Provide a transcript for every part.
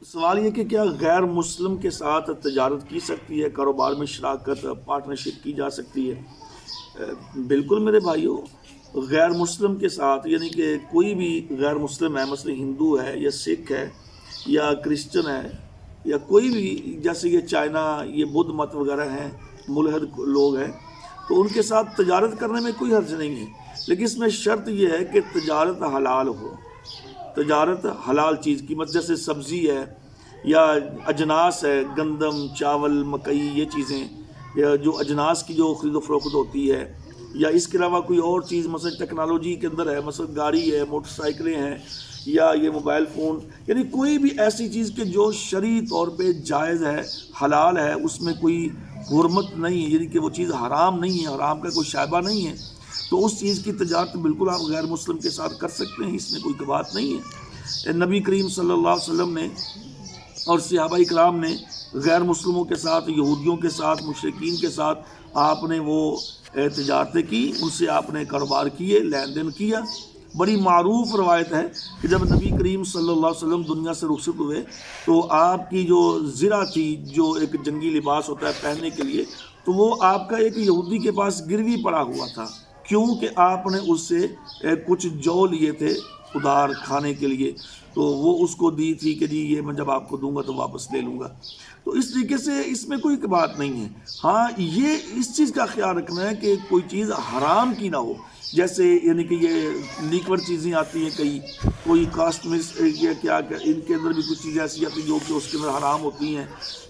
سوال یہ کہ کیا غیر مسلم کے ساتھ تجارت کی سکتی ہے، کاروبار میں شراکت پارٹنرشپ کی جا سکتی ہے؟ بالکل میرے بھائیوں، غیر مسلم کے ساتھ یعنی کہ کوئی بھی غیر مسلم ہے، مثلا ہندو ہے یا سکھ ہے یا کرسچن ہے یا کوئی بھی، جیسے یہ چائنا، یہ بدھ مت وغیرہ ہیں، ملحد لوگ ہیں، تو ان کے ساتھ تجارت کرنے میں کوئی حرج نہیں ہے، لیکن اس میں شرط یہ ہے کہ تجارت حلال ہو، تجارت حلال چیز کی، مت جیسے سبزی ہے یا اجناس ہے، گندم، چاول، مکئی، یہ چیزیں، یا جو اجناس کی جو خرید و فروخت ہوتی ہے، یا اس کے علاوہ کوئی اور چیز مثلا ٹیکنالوجی کے اندر ہے، مثلا گاڑی ہے، موٹر سائیکلیں ہیں، یا یہ موبائل فون، یعنی کوئی بھی ایسی چیز کہ جو شرعی طور پہ جائز ہے، حلال ہے، اس میں کوئی حرمت نہیں ہے، یعنی کہ وہ چیز حرام نہیں ہے، حرام کا کوئی شائبہ نہیں ہے، تو اس چیز کی تجارت بالکل آپ غیر مسلم کے ساتھ کر سکتے ہیں، اس میں کوئی بات نہیں ہے۔ نبی کریم صلی اللہ علیہ وسلم نے اور صحابہ کرام نے غیر مسلموں کے ساتھ، یہودیوں کے ساتھ، مشرکین کے ساتھ آپ نے وہ تجارتیں کی، ان سے آپ نے کاروبار کیے، لین دین کیا۔ بڑی معروف روایت ہے کہ جب نبی کریم صلی اللہ علیہ وسلم دنیا سے رخصت ہوئے تو آپ کی جو زرہ تھی، جو ایک جنگی لباس ہوتا ہے پہننے کے لیے، تو وہ آپ کا ایک یہودی کے پاس گروی پڑا ہوا تھا، کیونکہ آپ نے اس سے کچھ جو لیے تھے ادھار کھانے کے لیے، تو وہ اس کو دی تھی کہ جی یہ میں جب آپ کو دوں گا تو واپس لے لوں گا۔ تو اس طریقے سے اس میں کوئی بات نہیں ہے۔ ہاں، یہ اس چیز کا خیال رکھنا ہے کہ کوئی چیز حرام کی نہ ہو، جیسے یعنی کہ یہ لیکور چیزیں آتی ہیں، کوئی کاسٹمس یا کیا ان کے اندر بھی کچھ چیزیں ایسی آتی ہیں جو کہ اس کے اندر حرام ہوتی ہیں۔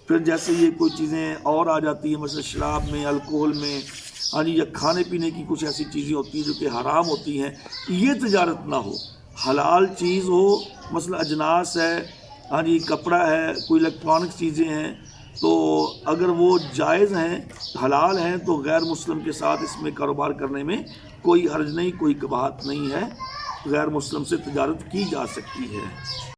پھر جیسے یہ کوئی چیزیں اور آ جاتی ہیں، مثلا شراب میں، الکوہل میں، ہاں جی، یا کھانے پینے کی کچھ ایسی چیزیں ہوتی ہیں جو کہ حرام ہوتی ہیں، یہ تجارت نہ ہو، حلال چیز ہو، مثلا اجناس ہے، ہاں جی، کپڑا ہے، کوئی الیکٹرانک چیزیں ہیں، تو اگر وہ جائز ہیں، حلال ہیں، تو غیر مسلم کے ساتھ اس میں کاروبار کرنے میں کوئی حرج نہیں، کوئی بات نہیں ہے، غیر مسلم سے تجارت کی جا سکتی ہے۔